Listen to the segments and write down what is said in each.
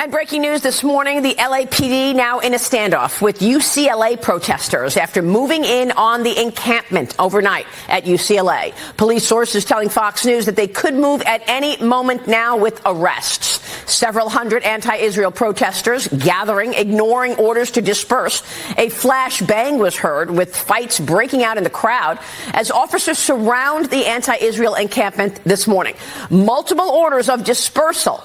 And breaking news this morning, the LAPD now in a standoff with UCLA protesters after moving in on the encampment overnight at UCLA. Police sources telling Fox News that they could move at any moment now with arrests. Several hundred anti-Israel protesters gathering, ignoring orders to disperse. A flash bang was heard with fights breaking out in the crowd as officers surround the anti-Israel encampment this morning. Multiple orders of dispersal.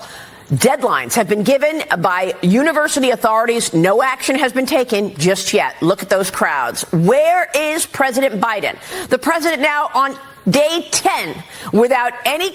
Deadlines have been given by university authorities. No action has been taken just yet. Look at those crowds. Where is President Biden? The president now on day 10 without any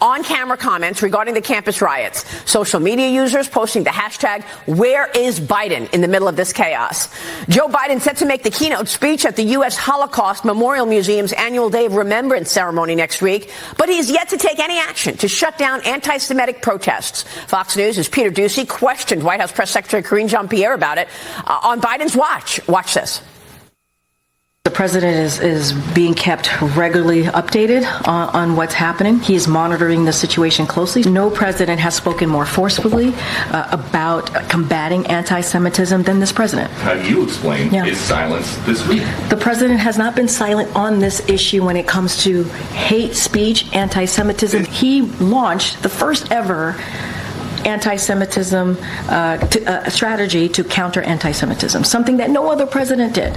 on-camera comments regarding the campus riots. Social media users posting the hashtag, "Where is Biden?" in the middle of this chaos. Joe Biden set to make the keynote speech at the U.S. Holocaust Memorial Museum's annual Day of Remembrance ceremony next week, but he's yet to take any action to shut down anti-Semitic protests. Fox News' Peter Doocy questioned White House Press Secretary Karine Jean-Pierre about it on Biden's watch. Watch this. The president is being kept regularly updated on what's happening. He is monitoring the situation closely. No president has spoken more forcefully about combating anti-Semitism than this president. How do you explain his silence this week? The president has not been silent on this issue when it comes to hate speech, anti-Semitism. He launched the first ever anti-Semitism strategy to counter anti-Semitism, something that no other president did.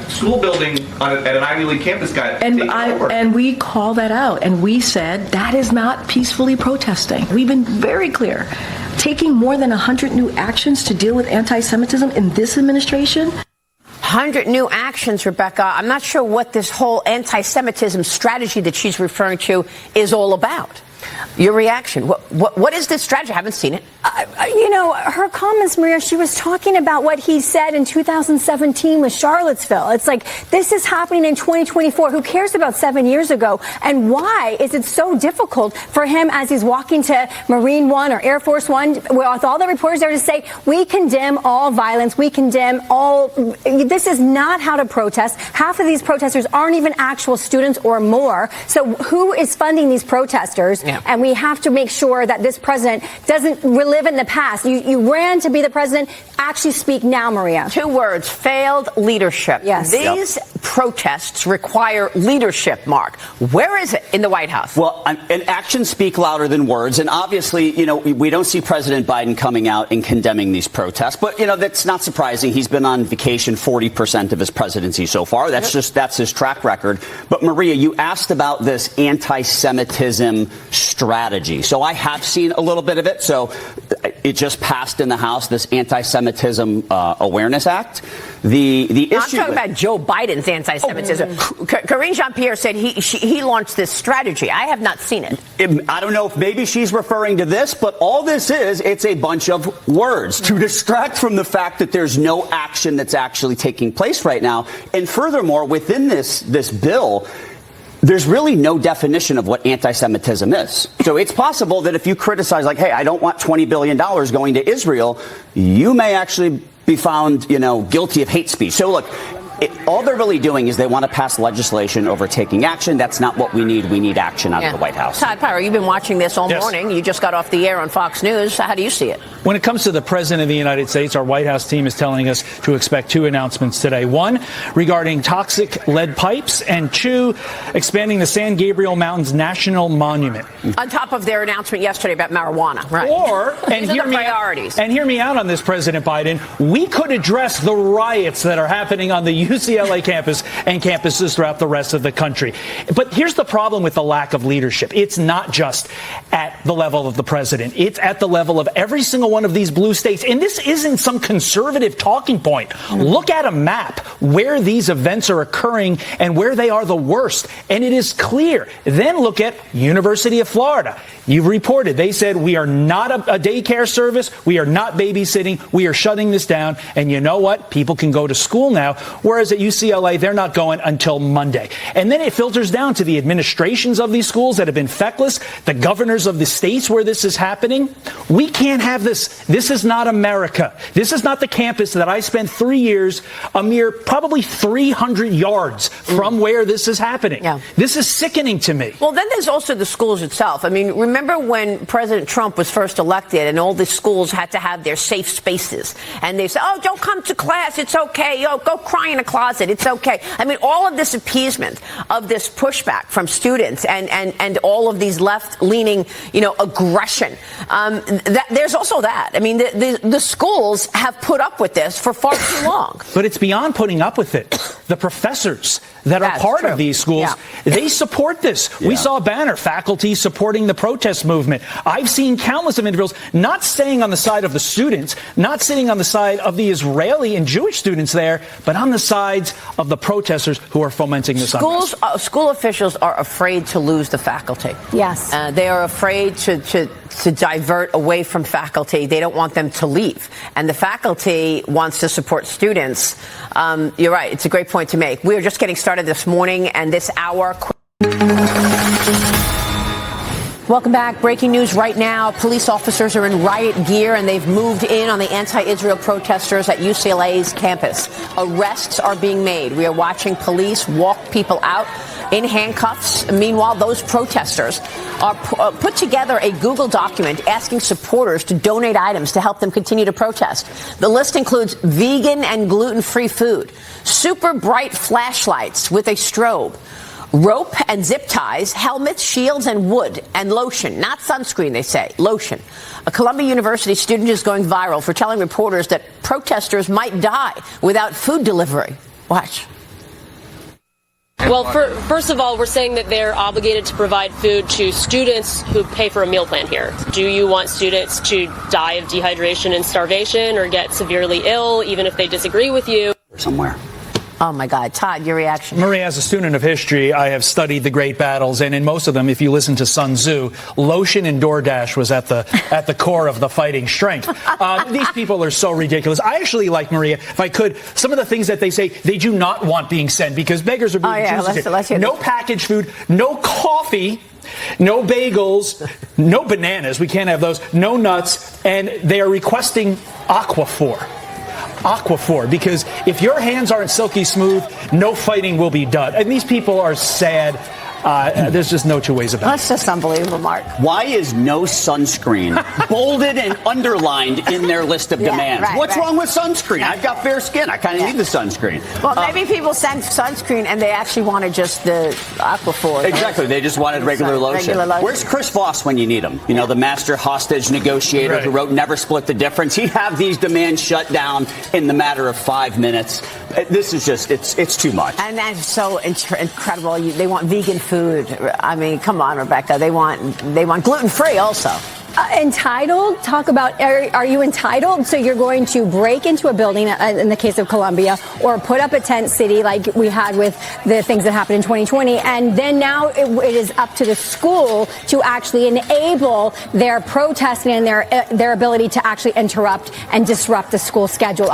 School building at an Ivy League campus got taken over. And we call that out, and we said that is not peacefully protesting. We've been very clear. Taking more than 100 new actions to deal with anti-Semitism in this administration. 100 new actions, Rebecca. I'm not sure what this whole anti-Semitism strategy that she's referring to is all about. Your reaction. What is this strategy? I haven't seen it. Her comments, Maria, she was talking about what he said in 2017 with Charlottesville. It's like, this is happening in 2024. Who cares about 7 years ago? And why is it so difficult for him as he's walking to Marine One or Air Force One with all the reporters there to say, we condemn all violence. We condemn all. This is not how to protest. Half of these protesters aren't even actual students or more. So who is funding these protesters? Yeah. And we have to make sure that this president doesn't relive in the past. You ran to be the president. Actually speak now, Maria. 2 words, failed leadership. Yes. These protests require leadership, Mark. Where is it in the White House? Well, and actions speak louder than words. And obviously, we don't see President Biden coming out and condemning these protests. But, that's not surprising. He's been on vacation 40% of his presidency so far. That's his track record. But, Maria, you asked about this anti-Semitism strategy. So I have seen a little bit of it. So it just passed in the House, this Anti-Semitism Awareness Act. The issue. I'm talking about Joe Biden's anti-Semitism. Karine Jean-Pierre said he launched this strategy. I have not seen it. I don't know if maybe she's referring to this, but all this it's a bunch of words to distract from the fact that there's no action that's actually taking place right now. And furthermore, within this bill, there's really no definition of what anti-Semitism is. So it's possible that if you criticize, like, hey, I don't want $20 billion going to Israel, you may actually be found, guilty of hate speech. So look, all they're really doing is they want to pass legislation over taking action. That's not what we need. We need action out of the White House. Todd Pyro, you've been watching this all morning. You just got off the air on Fox News. How do you see it? When it comes to the president of the United States, our White House team is telling us to expect 2 announcements today. 1, regarding toxic lead pipes, and 2, expanding the San Gabriel Mountains National Monument. On top of their announcement yesterday about marijuana, right? And hear me priorities. And hear me out on this, President Biden. We could address the riots that are happening on the UCLA campus and campuses throughout the rest of the country. But here's the problem with the lack of leadership. It's not just at the level of the president. It's at the level of every single one of these blue states. And this isn't some conservative talking point. Look at a map where these events are occurring and where they are the worst. And it is clear. Then look at University of Florida. You've reported. They said, we are not a daycare service. We are not babysitting. We are shutting this down. And you know what? People can go to school now. Where whereas at UCLA, they're not going until Monday. And then it filters down to the administrations of these schools that have been feckless, the governors of the states where this is happening. We can't have this. This is not America. This is not the campus that I spent 3 years, a mere probably 300 yards from where this is happening. Yeah. This is sickening to me. Well, then there's also the schools itself. I mean, remember when President Trump was first elected and all the schools had to have their safe spaces, and they said, oh, don't come to class, it's okay, oh, go cry in a closet, it's okay. I mean, all of this appeasement of this pushback from students and all of these left-leaning, aggression. There's also that. I mean, the schools have put up with this for far too long. But it's beyond putting up with it. The professors that are part of these schools, they support this. Yeah. We saw a banner, faculty supporting the protest movement. I've seen countless of individuals not staying on the side of the students, not sitting on the side of the Israeli and Jewish students there, but on the sides of the protesters who are fomenting this unrest. School officials are afraid to lose the faculty. Yes. They are afraid to divert away from faculty. They don't want them to leave. And the faculty wants to support students. You're right. It's a great point to make. We are just getting started this morning and this hour. Welcome back. Breaking news right now. Police officers are in riot gear and they've moved in on the anti-Israel protesters at UCLA's campus. Arrests are being made. We are watching police walk people out in handcuffs. Meanwhile, those protesters are put together a Google document asking supporters to donate items to help them continue to protest. The list includes vegan and gluten-free food, super bright flashlights with a strobe, rope and zip ties, helmets, shields, and wood, and lotion. Not sunscreen, they say. Lotion. A Columbia University student is going viral for telling reporters that protesters might die without food delivery. Watch. Well, first of all, we're saying that they're obligated to provide food to students who pay for a meal plan here. Do you want students to die of dehydration and starvation or get severely ill, even if they disagree with you? Somewhere. Oh, my God. Todd, your reaction. Marie, as a student of history, I have studied the great battles, and in most of them, if you listen to Sun Tzu, lotion and DoorDash was at the core of the fighting strength. These people are so ridiculous. I actually like, Maria, if I could, some of the things that they say they do not want being sent because beggars are being choosers. Let's hear no packaged food, no coffee, no bagels, no bananas. We can't have those. No nuts. And they are requesting Aquaphor, because if your hands aren't silky smooth, no fighting will be done. And these people are sad. There's just no two ways about it. That's just unbelievable, Mark. Why is no sunscreen bolded and underlined in their list of demands? Right, What's wrong with sunscreen? I've got fair skin. I kind of need the sunscreen. Well, maybe people send sunscreen and they actually wanted just the Aquaphor. Exactly. They just wanted regular lotion. Where's Chris Voss when you need him? You know, the master hostage negotiator who wrote Never Split the Difference. He'd have these demands shut down in the matter of 5 minutes. This is just, it's too much. And that's so incredible. They want vegan food. I mean, come on, Rebecca. They want gluten-free also. Entitled? Talk about, are you entitled? So you're going to break into a building, in the case of Columbia, or put up a tent city like we had with the things that happened in 2020, and then now it is up to the school to actually enable their protesting and their ability to actually interrupt and disrupt the school schedule.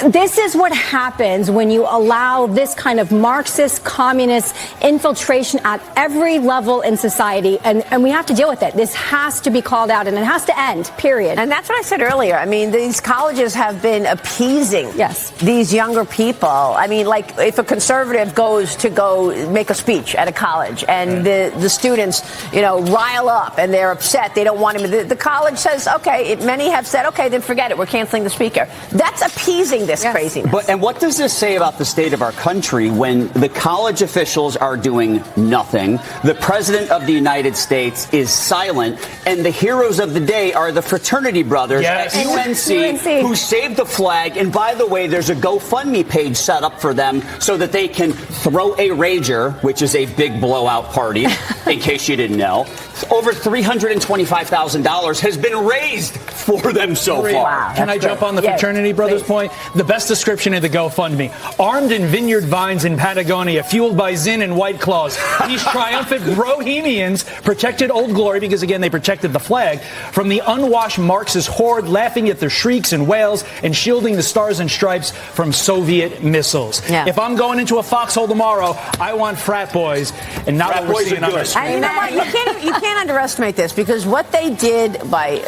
This is what happens when you allow this kind of Marxist, communist infiltration at every level in society, and we have to deal with it. This has to be called out, and it has to end, period. And that's what I said earlier. I mean, these colleges have been appeasing these younger people. I mean, like if a conservative goes to go make a speech at a college, and the students, rile up, and they're upset, they don't want him. The college says, okay, many have said, okay, then forget it, we're canceling the speaker. That's appeasing this craziness. And what does this say about the state of our country when the college officials are doing nothing, the president of the United States is silent, and the heroes of the day are the fraternity brothers at UNC who saved the flag? And by the way, there's a GoFundMe page set up for them so that they can throw a rager, which is a big blowout party, in case you didn't know. Over $325,000 has been raised for them so far. Wow, Can I jump on the fraternity brothers point? the best description of the GoFundMe. Armed in vineyard vines in Patagonia, fueled by Zin and White Claws, these triumphant Bohemians protected Old Glory because, again, they protected the flag from the unwashed Marxist horde, laughing at their shrieks and wails and shielding the Stars and Stripes from Soviet missiles. Yeah. If I'm going into a foxhole tomorrow, I want frat boys and not what we're seeing on our screen. And you know what? You can't underestimate this, because what they did by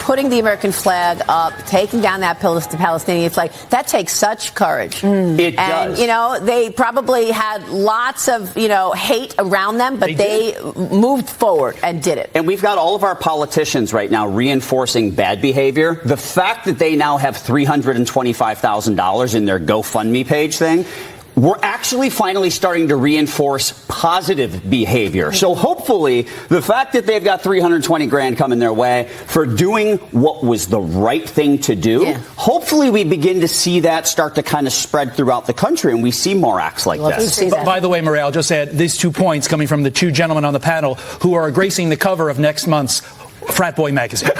putting the American flag up, taking down that Palestinian flag, that takes such courage. It does. And, they probably had lots of, hate around them, but they moved forward and did it. And we've got all of our politicians right now reinforcing bad behavior. The fact that they now have $325,000 in their GoFundMe page thing, we're actually finally starting to reinforce positive behavior. So hopefully the fact that they've got $320,000 coming their way for doing what was the right thing to do, hopefully we begin to see that start to kind of spread throughout the country and we see more acts like this. By the way, Maria, I'll just add these 2 points coming from the 2 gentlemen on the panel who are gracing the cover of next month's Frat Boy magazine.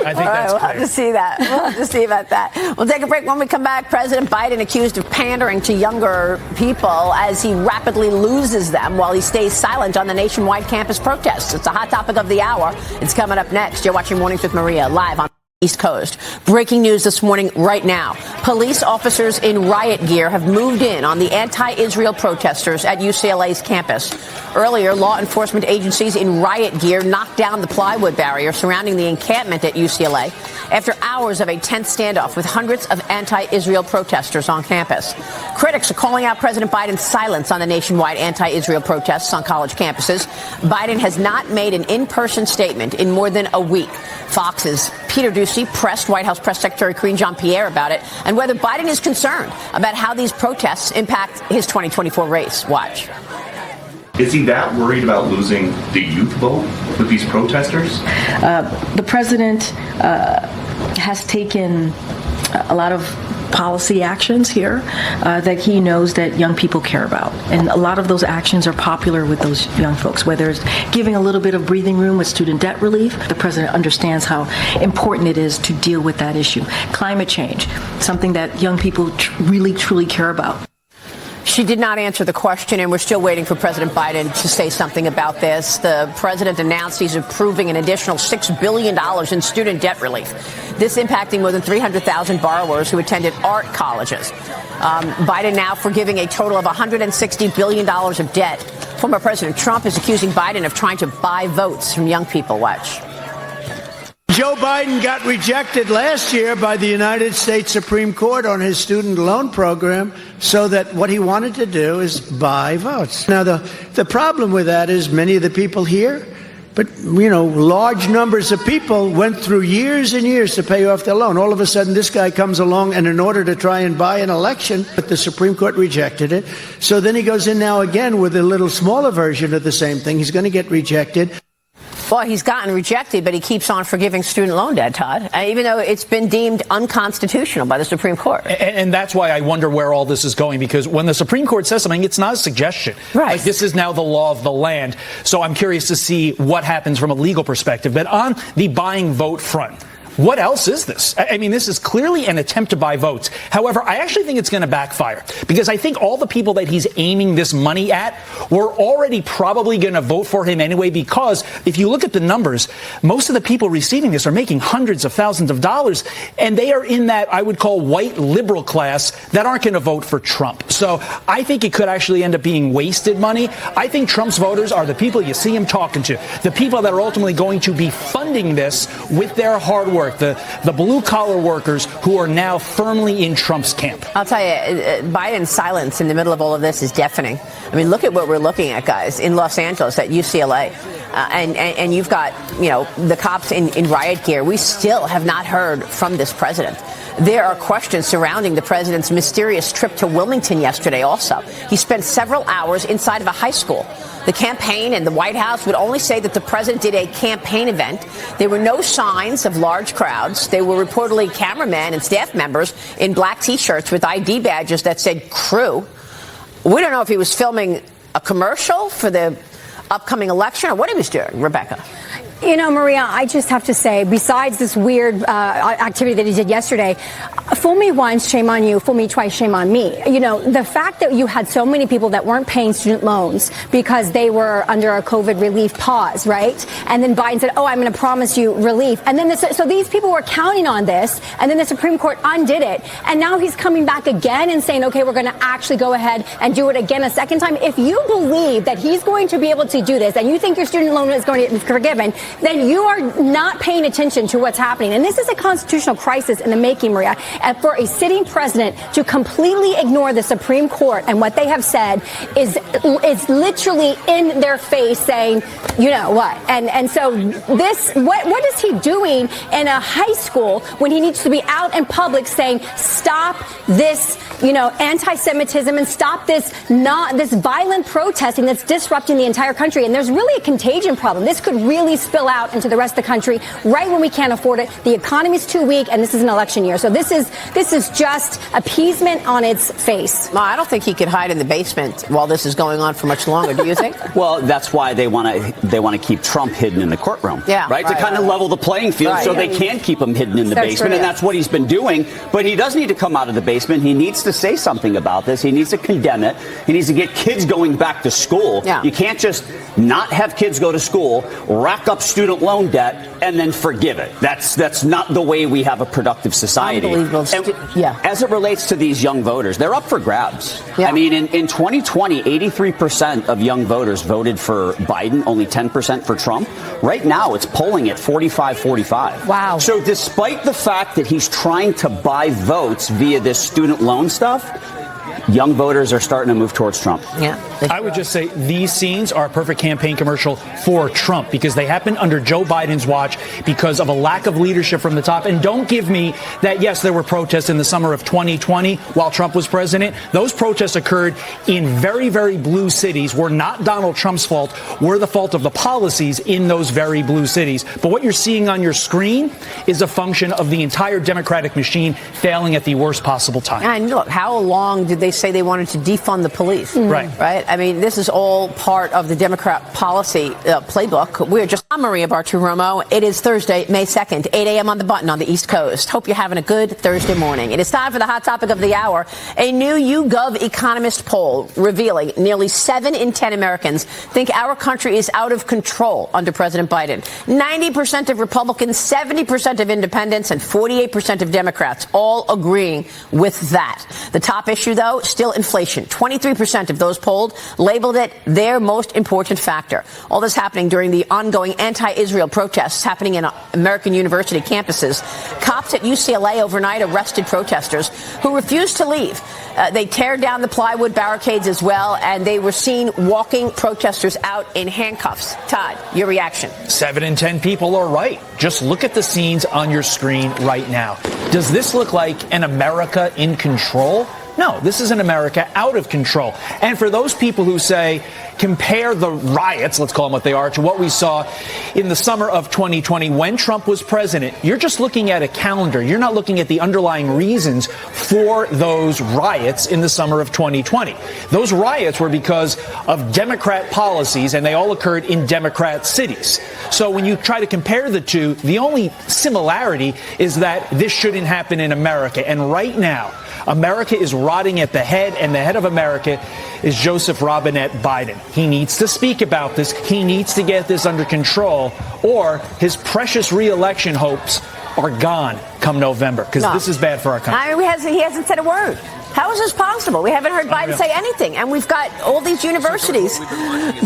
I think that's we'll have to see that. We'll have to see about that. We'll take a break. When we come back, President Biden accused of pandering to younger people as he rapidly loses them while he stays silent on the nationwide campus protests. It's a hot topic of the hour. It's coming up next. You're watching Mornings with Maria live on East Coast. Breaking news this morning right now. Police officers in riot gear have moved in on the anti-Israel protesters at UCLA's campus. Earlier, law enforcement agencies in riot gear knocked down the plywood barrier surrounding the encampment at UCLA after hours of a tense standoff with hundreds of anti-Israel protesters on campus. Critics are calling out President Biden's silence on the nationwide anti-Israel protests on college campuses. Biden has not made an in-person statement in more than a week. Fox's Peter Doocy pressed White House Press Secretary Karine Jean-Pierre about it and whether Biden is concerned about how these protests impact his 2024 race. Watch. Is he that worried about losing the youth vote with these protesters? The president has taken a lot of policy actions here that he knows that young people care about. And a lot of those actions are popular with those young folks, whether it's giving a little bit of breathing room with student debt relief. The president understands how important it is to deal with that issue. Climate change, something that young people really, truly care about. She did not answer the question, and we're still waiting for President Biden to say something about this. The president announced he's approving an additional $6 billion in student debt relief. This impacting more than 300,000 borrowers who attended art colleges. Biden now forgiving a total of $160 billion of debt. Former President Trump is accusing Biden of trying to buy votes from young people. Watch. Joe Biden got rejected last year by the United States Supreme Court on his student loan program, so that what he wanted to do is buy votes. Now, the problem with that is many of the people here, but, large numbers of people went through years and years to pay off their loan. All of a sudden, this guy comes along, and in order to try and buy an election, but the Supreme Court rejected it. So then he goes in now again with a little smaller version of the same thing. He's going to get rejected. Well, he's gotten rejected, but he keeps on forgiving student loan debt, Todd, even though it's been deemed unconstitutional by the Supreme Court. And that's why I wonder where all this is going, because when the Supreme Court says something, it's not a suggestion. Right. Like, this is now the law of the land. So I'm curious to see what happens from a legal perspective. But on the buying vote front, what else is this? I mean, this is clearly an attempt to buy votes. However, I actually think it's going to backfire, because I think all the people that he's aiming this money at were already probably going to vote for him anyway, because if you look at the numbers, most of the people receiving this are making hundreds of thousands of dollars, and they are in that I would call white liberal class that aren't going to vote for Trump. So I think it could actually end up being wasted money. I think Trump's voters are the people you see him talking to, the people that are ultimately going to be funding this with their hard work. The blue-collar workers who are now firmly in Trump's camp. I'll tell you, Biden's silence in the middle of all of this is deafening. I mean, look at what we're looking at, guys, in Los Angeles at UCLA. And you've got, the cops in riot gear. We still have not heard from this president. There are questions surrounding the president's mysterious trip to Wilmington yesterday also. He spent several hours inside of a high school. The campaign and the White House would only say that the president did a campaign event. There were no signs of large crowds. There were reportedly cameramen and staff members in black T-shirts with ID badges that said crew. We don't know if he was filming a commercial for the upcoming election or what he was doing, Rebecca. You know, Maria, I just have to say, besides this weird activity that he did yesterday, fool me once, shame on you. Fool me twice, shame on me. You know, the fact that you had so many people that weren't paying student loans because they were under a COVID relief pause, right? And then Biden said, oh, I'm going to promise you relief. And then so these people were counting on this, and then the Supreme Court undid it. And now he's coming back again and saying, okay, we're going to actually go ahead and do it again a second time. If you believe that he's going to be able to do this and you think your student loan is going to be forgiven, then you are not paying attention to what's happening. And this is a constitutional crisis in the making, Maria. And for a sitting president to completely ignore the Supreme Court and what they have said is literally in their face saying, you know what? And so this, what is he doing in a high school when he needs to be out in public saying, stop this, you know, anti-Semitism and stop this violent protesting that's disrupting the entire country. And there's really a contagion problem. This could really spill out into the rest of the country right when we can't afford it. The economy's too weak, and this is an election year. So this is just appeasement on its face. No, I don't think he could hide in the basement while this is going on for much longer. Do you think? Well, that's why they want to keep Trump hidden in the courtroom. Yeah, right? To kind of level the playing field so they can keep him hidden in the basement. And that's what he's been doing. But he does need to come out of the basement. He needs to say something about this. He needs to condemn it. He needs to get kids going back to school. Yeah. You can't just not have kids go to school, rack up student loan debt, and then forgive it. That's not the way we have a productive society. Unbelievable. Yeah. As it relates to these young voters, they're up for grabs. Yeah. I mean, in 2020, 83% of young voters voted for Biden, only 10% for Trump. Right now, it's polling at 45-45. Wow. So despite the fact that he's trying to buy votes via this student loan stuff, young voters are starting to move towards Trump. Yeah. I would just say these scenes are a perfect campaign commercial for Trump because they happened under Joe Biden's watch because of a lack of leadership from the top. And don't give me that, yes, there were protests in the summer of 2020 while Trump was president. Those protests occurred in very, very blue cities, were not Donald Trump's fault, were the fault of the policies in those very blue cities. But what you're seeing on your screen is a function of the entire Democratic machine failing at the worst possible time. And look, how long did they say they wanted to defund the police? Right. Right? I mean, this is all part of the Democrat policy playbook. We're just, I'm Maria Bartiromo. It is Thursday, May 2nd, 8 a.m. on the button on the East Coast. Hope you're having a good Thursday morning. It is time for the hot topic of the hour. A new YouGov Economist poll revealing nearly 7 in 10 Americans think our country is out of control under President Biden. 90% of Republicans, 70% of independents, and 48% of Democrats all agreeing with that. The top issue, though, still inflation. 23% of those polled labeled it their most important factor. All this happening during the ongoing anti-Israel protests happening in American university campuses. Cops at UCLA overnight arrested protesters who refused to leave. They tear down the plywood barricades as well, and they were seen walking protesters out in handcuffs. Todd, your reaction? 7 in 10 people are right. Just look at the scenes on your screen right now. Does this look like an America in control? No, this is an America out of control. And for those people who say, compare the riots, let's call them what they are, to what we saw in the summer of 2020 when Trump was president, you're just looking at a calendar. You're not looking at the underlying reasons for those riots in the summer of 2020. Those riots were because of Democrat policies, and they all occurred in Democrat cities. So when you try to compare the two, the only similarity is that this shouldn't happen in America. And right now, America is rotting at the head, and the head of America is Joseph Robinette Biden. He needs to speak about this. He needs to get this under control, or his precious re-election hopes are gone come November, because this is bad for our country. I mean, he hasn't said a word. How is this possible? We haven't heard Biden say anything, and we've got all these universities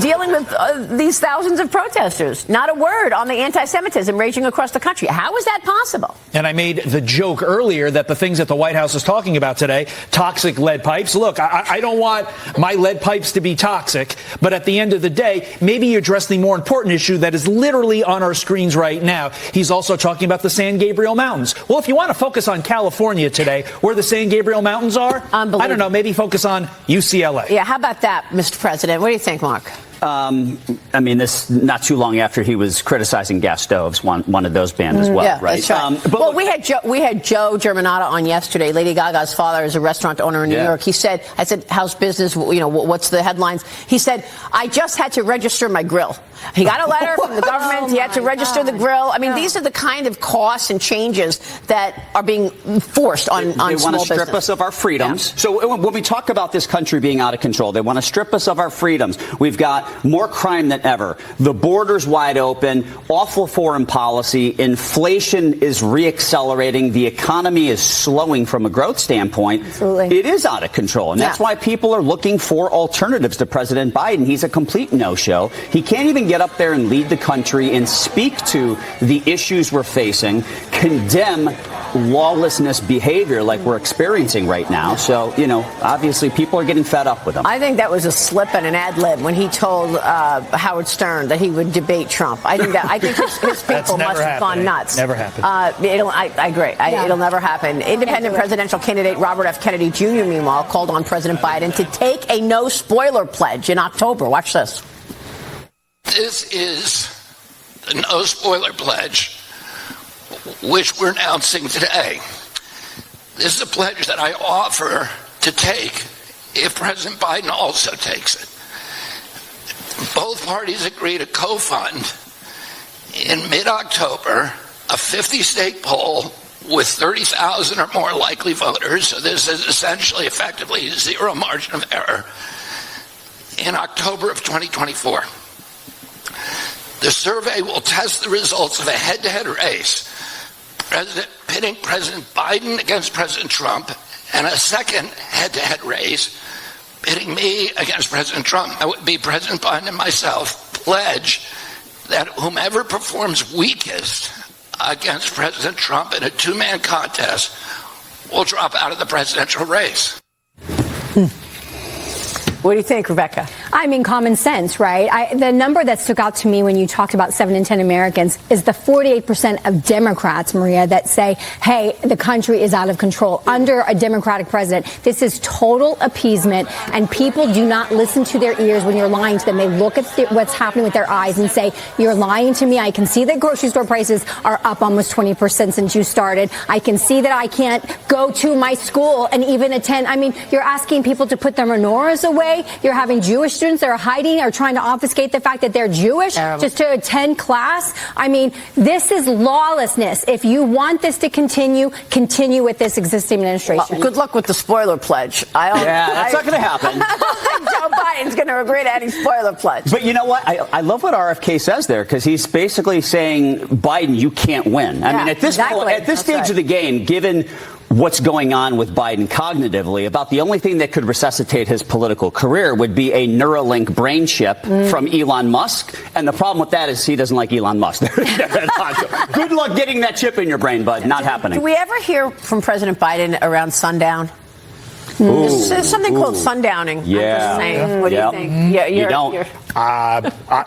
dealing with these thousands of protesters. Not a word on the anti-Semitism raging across the country. How is that possible? And I made the joke earlier that the things that the White House is talking about today, toxic lead pipes. Look, I don't want my lead pipes to be toxic, but at the end of the day, maybe you address the more important issue that is literally on our screens right now. He's also talking about the San Gabriel Mountains. Well, if you want to focus on California today, where the San Gabriel Mountains are, I don't know, maybe focus on UCLA. Yeah, how about that, Mr. President? What do you think, Mark? I mean, this not too long after he was criticizing gas stoves, wanted those banned as well, yeah, right? That's right. Well, we had Joe Germanotta on yesterday. Lady Gaga's father is a restaurant owner in New York. He said, I said, how's business? You know, what's the headlines? He said, I just had to register my grill. He got a letter from the government. He had to register the grill. I mean, these are the kind of costs and changes that are being forced on small business. They want to strip us of our freedoms. Yeah. So when we talk about this country being out of control, they want to strip us of our freedoms. We've got more crime than ever. The border's wide open. Awful foreign policy. Inflation is reaccelerating. The economy is slowing from a growth standpoint. Absolutely. It is out of control. And that's why people are looking for alternatives to President Biden. He's a complete no-show. He can't even get up there and lead the country and speak to the issues we're facing, condemn lawlessness behavior like we're experiencing right now. So, you know, obviously people are getting fed up with him. I think that was a slip and an ad lib when he told Howard Stern that he would debate Trump. I think his people must have gone nuts. Never happened. I agree. It'll never happen. Independent presidential candidate Robert F. Kennedy Jr., meanwhile, called on President Biden to take a no spoiler pledge in October. Watch this. This is the no spoiler pledge, which we're announcing today. This is a pledge that I offer to take if President Biden also takes it. Both parties agree to co-fund in mid-October a 50-state poll with 30,000 or more likely voters. So this is essentially, effectively, zero margin of error in October of 2024. The survey will test the results of a head-to-head race, pitting President Biden against President Trump, and a second head-to-head race pitting me against President Trump. That would be President Biden and myself pledge that whomever performs weakest against President Trump in a two-man contest will drop out of the presidential race. What do you think, Rebecca? I mean, common sense, right? The number that stuck out to me when you talked about 7 in 10 Americans is the 48% of Democrats, Maria, that say, hey, the country is out of control under a Democratic president. This is total appeasement, and people do not listen to their ears when you're lying to them. They look at what's happening with their eyes and say, you're lying to me. I can see that grocery store prices are up almost 20% since you started. I can see that I can't go to my school and even attend. I mean, you're asking people to put their menorahs away. You're having Jewish students that are hiding or trying to obfuscate the fact that they're Jewish just to attend class. I mean, this is lawlessness. If you want this to continue with this existing administration. Well, good luck with the spoiler pledge. That's not going to happen. I don't think Joe Biden's going to agree to any spoiler pledge. But you know what? I love what RFK says there, because he's basically saying, Biden, you can't win. I mean, at this point, at this stage of the game, given what's going on with Biden cognitively, about the only thing that could resuscitate his political career would be a Neuralink brain chip from Elon Musk. And the problem with that is he doesn't like Elon Musk. Good luck getting that chip in your brain, bud. Not happening. Do we ever hear from President Biden around sundown? There's something called sundowning. Yeah. I'm just saying. What do you think? Yeah, you don't.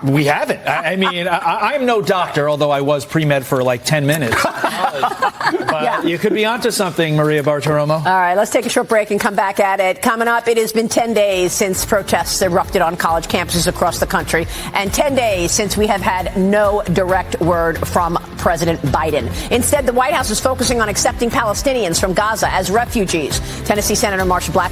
We haven't. I mean, I'm no doctor, although I was pre-med for like 10 minutes. But you could be onto something, Maria Bartiromo. All right, let's take a short break and come back at it. Coming up, it has been 10 days since protests erupted on college campuses across the country, and 10 days since we have had no direct word from President Biden. Instead, the White House is focusing on accepting Palestinians from Gaza as refugees. Tennessee Senator Marsha Black.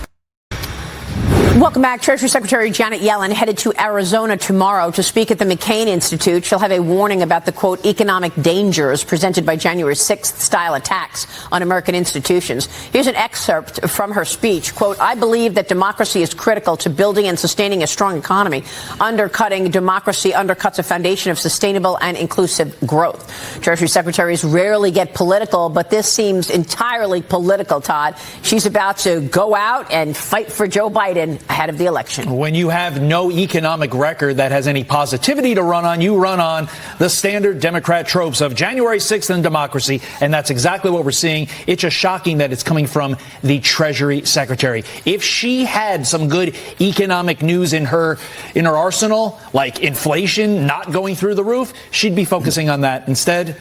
Welcome back. Treasury Secretary Janet Yellen headed to Arizona tomorrow to speak at the McCain Institute. She'll have a warning about the, quote, economic dangers presented by January 6th-style attacks on American institutions. Here's an excerpt from her speech. Quote, I believe that democracy is critical to building and sustaining a strong economy. Undercutting democracy undercuts a foundation of sustainable and inclusive growth. Treasury secretaries rarely get political, but this seems entirely political, Todd. She's about to go out and fight for Joe Biden ahead of the election. When you have no economic record that has any positivity to run on, you run on the standard Democrat tropes of January 6th and democracy, and that's exactly what we're seeing. It's just shocking that it's coming from the Treasury Secretary. If she had some good economic news in her arsenal, like inflation not going through the roof, she'd be focusing on that. Instead,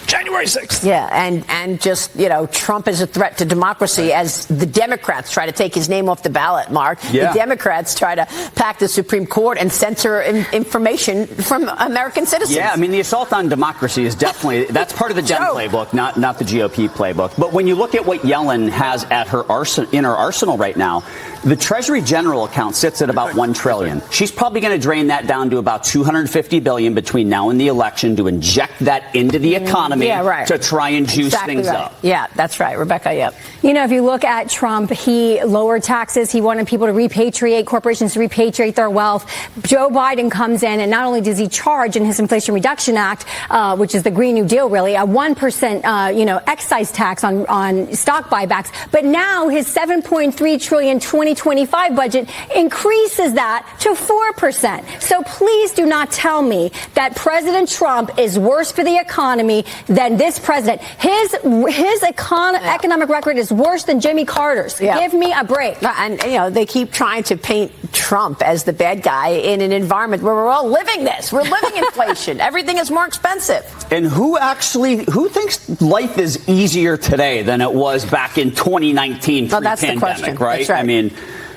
January 6th. Yeah, and just, Trump is a threat to democracy as the Democrats try to take his name off the ballot, Mark. Yeah. The Democrats try to pack the Supreme Court and censor information from American citizens. Yeah, I mean, the assault on democracy is definitely, that's part of the Dem playbook, not the GOP playbook. But when you look at what Yellen has at her in her arsenal right now, the Treasury General account sits at about $1 trillion. She's probably going to drain that down to about $250 billion between now and the election to inject that into the economy to try and juice things up. Yeah, that's right. Rebecca, yep. If you look at Trump, he lowered taxes. He wanted people to repatriate, corporations to repatriate their wealth. Joe Biden comes in, and not only does he charge in his Inflation Reduction Act, which is the Green New Deal, really, a 1% excise tax on stock buybacks, but now his $7.3 trillion 2025 budget increases that to 4%. So please do not tell me that President Trump is worse for the economy than this president. His economic record is worse than Jimmy Carter's. Yeah. Give me a break. And, they keep trying to paint Trump as the bad guy in an environment where we're all living this. We're living inflation. Everything is more expensive. And who thinks life is easier today than it was back in 2019 Well, that's the pre-pandemic, question. right? That's right. I mean,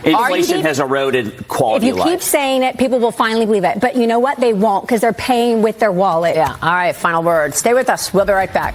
inflation has eroded quality of life. If you keep saying it, people will finally believe it. But you know what? They won't, because they're paying with their wallet. Yeah. All right. Final word. Stay with us. We'll be right back.